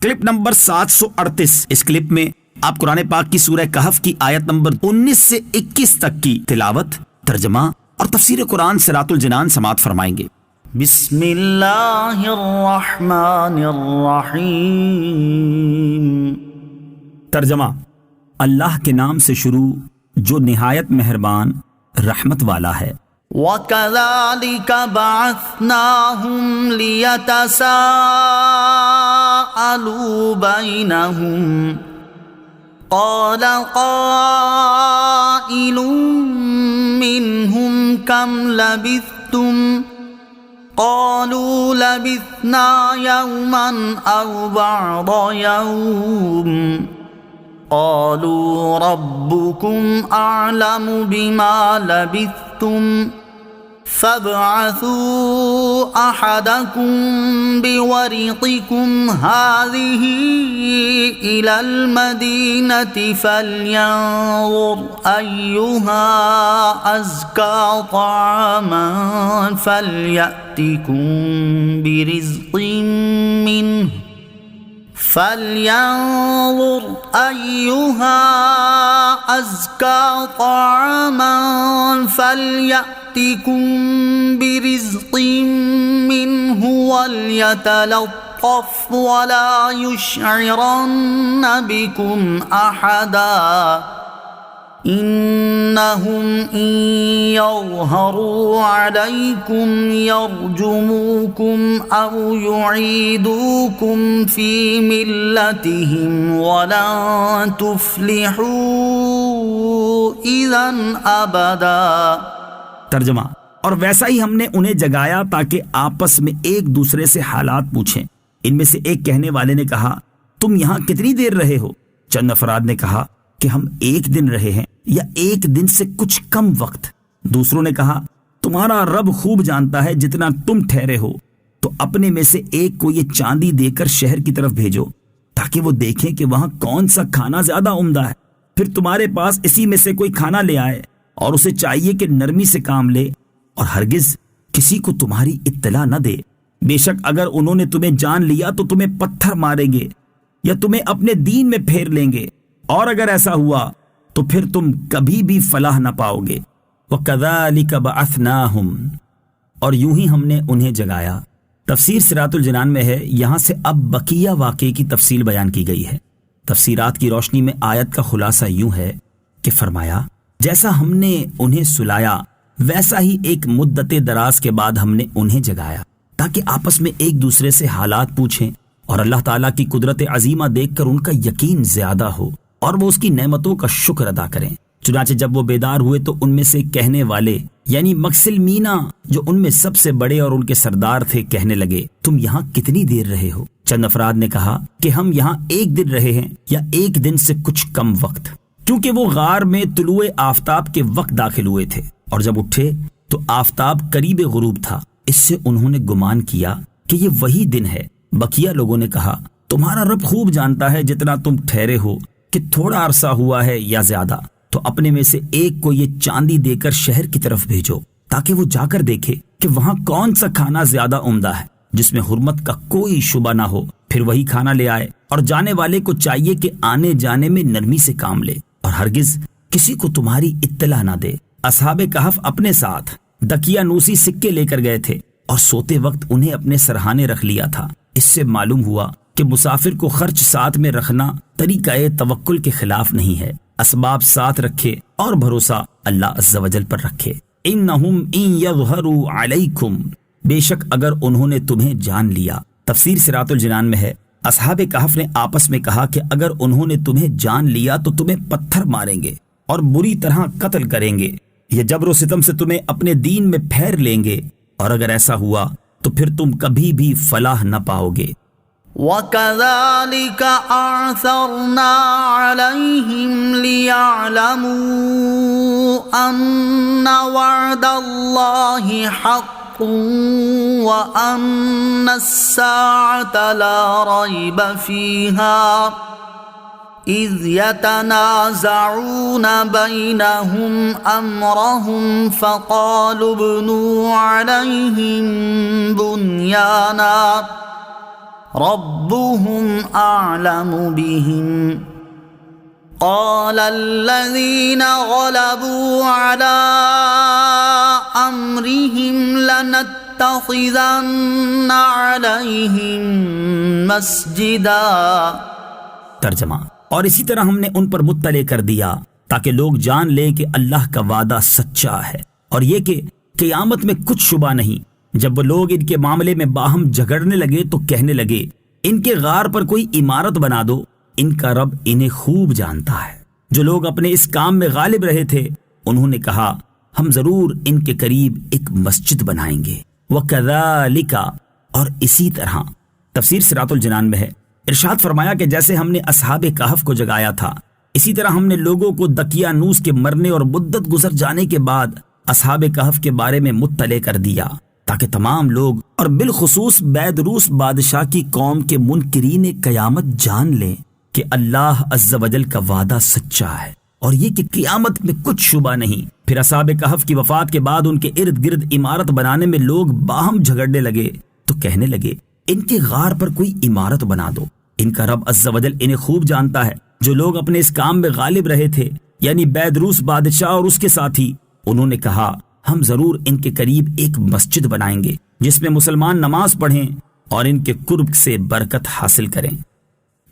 Clip number 738۔ اس clip میں آپ قرآن پاک کی سورہ کہف کی آیت نمبر 19 سے 21 تک کی تلاوت، ترجمہ اور تفسیر قرآن صراط الجنان سماعت فرمائیں گے۔ بسم اللہ الرحمن الرحیم۔ ترجمہ: اللہ کے نام سے شروع جو نہایت مہربان رحمت والا ہے۔ وَكَذَلِكَ بَعَثْنَاهُمْ لِيَتَسَاءَلُوا بَيْنَهُمْ قَالَ قَائِلٌ مِّنْهُمْ كَمْ لَبِثْتُمْ قَالُوا لَبِثْنَا يَوْمًا أَوْ بَعْضَ يَوْمٍ قالوا ربكم أعلم بما لبثتم فابعثوا أحدكم بورقكم هذه إلى المدينة فلينظر أيها أزكى طعاما فليأتكم برزق منه فَلْيَنظُرْ أَيُّهَا أَزْكَى طَعَامًا فَلْيَأْتِكُمْ بِرِزْقٍ مِّنْهُ وَلْيَتَلَطَّفْ وَلَا يُشْعِرَنَّ بِكُمْ أَحَدًا إِنَّهُمْ إِن يَظْهَرُوا عَلَيْكُمْ يَرْجُمُوكُمْ أَوْ يُعِيدُوكُمْ فِي مِلَّتِهِمْ وَلَن تُفْلِحُوا إِذًا أَبَدًا۔ ترجمہ: اور ویسا ہی ہم نے انہیں جگایا تاکہ آپس میں ایک دوسرے سے حالات پوچھیں۔ ان میں سے ایک کہنے والے نے کہا، تم یہاں کتنی دیر رہے ہو؟ چند افراد نے کہا کہ ہم 1 دن رہے ہیں یا 1 دن سے کچھ کم وقت۔ دوسروں نے کہا، تمہارا رب خوب جانتا ہے جتنا تم ٹھہرے ہو، تو اپنے میں سے ایک کو یہ چاندی دے کر شہر کی طرف بھیجو تاکہ وہ دیکھیں کہ وہاں کون سا کھانا زیادہ عمدہ ہے، پھر تمہارے پاس اسی میں سے کوئی کھانا لے آئے، اور اسے چاہیے کہ نرمی سے کام لے اور ہرگز کسی کو تمہاری اطلاع نہ دے۔ بے شک اگر انہوں نے تمہیں جان لیا تو تمہیں پتھر ماریں گے یا تمہیں اپنے دین میں پھیر لیں گے، اور اگر ایسا ہوا تو پھر تم کبھی بھی فلاح نہ پاؤ گے۔ وَكَذَلِكَ بَعَثْنَاهُمْ، اور یوں ہی ہم نے انہیں جگایا۔ تفسیر صراط الجنان میں ہے، یہاں سے اب بقیہ واقعے کی تفصیل بیان کی گئی ہے۔ تفسیرات کی روشنی میں آیت کا خلاصہ یوں ہے کہ فرمایا، جیسا ہم نے انہیں سلایا ویسا ہی ایک مدت دراز کے بعد ہم نے انہیں جگایا تاکہ آپس میں ایک دوسرے سے حالات پوچھیں اور اللہ تعالیٰ کی قدرت عظیمہ دیکھ کر ان کا یقین زیادہ ہو اور وہ اس کی نعمتوں کا شکر ادا کریں۔ چنانچہ جب وہ بیدار ہوئے تو ان میں سے کہنے والے یعنی مکسلمینا جو ان میں سب سے بڑے اور ان کے سردار تھے کہنے لگے، تم یہاں کتنی دیر رہے ہو؟ چند افراد نے کہا کہ ہم یہاں 1 دن رہے ہیں یا 1 دن سے کچھ کم وقت، کیونکہ وہ غار میں طلوع آفتاب کے وقت داخل ہوئے تھے، اور جب اٹھے تو آفتاب قریب غروب تھا۔ اس سے انہوں نے گمان کیا کہ یہ وہی دن ہے۔ بقیہ لوگوں نے کہا، تمہارا رب خوب جانتا ہے جتنا تم ٹھہرے ہو کہ تھوڑا عرصہ ہوا ہے یا زیادہ، تو اپنے میں سے ایک کو یہ چاندی دے کر شہر کی طرف بھیجو تاکہ وہ جا کر دیکھے کہ وہاں کون سا کھانا زیادہ عمدہ ہے جس میں حرمت کا کوئی شبہ نہ ہو، پھر وہی کھانا لے آئے، اور جانے والے کو چاہیے کہ آنے جانے میں نرمی سے کام لے اور ہرگز کسی کو تمہاری اطلاع نہ دے۔ اصحاب کہف اپنے ساتھ دقیانوسی سکے لے کر گئے تھے اور سوتے وقت انہیں اپنے سرہانے رکھ لیا تھا۔ اس سے معلوم ہوا کہ مسافر کو خرچ ساتھ میں رکھنا طریقہ توکل کے خلاف نہیں ہے۔ اسباب ساتھ رکھے اور بھروسہ اللہ عز و جل پر رکھے۔ انہم ان یظہروا علیکم، بے شک اگر انہوں نے تمہیں جان لیا۔ تفسیر صراط الجنان میں ہے، اصحاب کہف نے آپس میں کہا کہ اگر انہوں نے تمہیں جان لیا تو تمہیں پتھر ماریں گے اور بری طرح قتل کریں گے یا جبر و ستم سے تمہیں اپنے دین میں پھیر لیں گے، اور اگر ایسا ہوا تو پھر تم کبھی بھی فلاح نہ پاؤ گے۔ وَكَذَلِكَ أَعْثَرْنَا عَلَيْهِمْ لِيَعْلَمُوا أَنَّ وَعْدَ اللَّهِ حَقٌّ وَأَنَّ السَّاعَةَ لَا رَيْبَ فِيهَا إِذْ يَتَنَازَعُونَ بَيْنَهُمْ أَمْرَهُمْ فَقَالُوا ابْنُوا عَلَيْهِمْ بُنْيَانًا ربهم أعلم بهم قال الذين غلبوا على أمرهم لنتخذن عليهم مسجدا۔ ترجمہ، اور اسی طرح ہم نے ان پر مطلع کر دیا تاکہ لوگ جان لیں کہ اللہ کا وعدہ سچا ہے، اور یہ کہ قیامت میں کچھ شبہ نہیں۔ جب وہ لوگ ان کے معاملے میں باہم جھگڑنے لگے تو کہنے لگے ان کے غار پر کوئی عمارت بنا دو، ان کا رب انہیں خوب جانتا ہے۔ جو لوگ اپنے اس کام میں غالب رہے تھے انہوں نے کہا ہم ضرور ان کے قریب ایک مسجد بنائیں گے۔ وَكَذَلِكَ، اور اسی طرح۔ تفسیر صراط الجنان میں ہے، ارشاد فرمایا کہ جیسے ہم نے اصحاب کہف کو جگایا تھا، اسی طرح ہم نے لوگوں کو دقیانوس کے مرنے اور مدت گزر جانے کے بعد اصحاب کہف کے بارے میں مطلع کر دیا تاکہ تمام لوگ اور بالخصوص بیدروس بادشاہ کی قوم کے منکرین قیامت جان لیں کہ اللہ عز و جل کا وعدہ سچا ہے، اور یہ کہ قیامت میں کچھ شبہ نہیں۔ پھر اصحاب کہف کی وفات کے بعد ان کے ارد گرد عمارت بنانے میں لوگ باہم جھگڑنے لگے تو کہنے لگے ان کے غار پر کوئی عمارت بنا دو، ان کا رب عز و جل انہیں خوب جانتا ہے۔ جو لوگ اپنے اس کام میں غالب رہے تھے یعنی بیدروس بادشاہ اور اس کے ساتھی، انہوں نے کہا ہم ضرور ان کے قریب ایک مسجد بنائیں گے جس میں مسلمان نماز پڑھیں اور ان کے قرب سے برکت حاصل کریں۔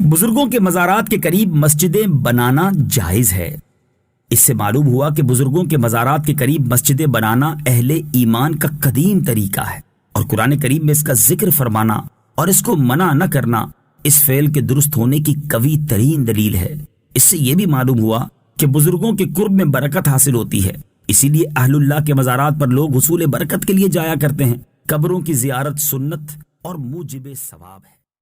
بزرگوں کے مزارات کے قریب مسجدیں بنانا جائز ہے۔ اس سے معلوم ہوا کہ بزرگوں کے مزارات کے قریب مسجدیں بنانا اہل ایمان کا قدیم طریقہ ہے، اور قرآن کریم میں اس کا ذکر فرمانا اور اس کو منع نہ کرنا اس فعل کے درست ہونے کی قوی ترین دلیل ہے۔ اس سے یہ بھی معلوم ہوا کہ بزرگوں کے قرب میں برکت حاصل ہوتی ہے، اسی لیے اہل اللہ کے مزارات پر لوگ حصول برکت کے لیے جایا کرتے ہیں۔ قبروں کی زیارت سنت اور موجب ثواب ہے۔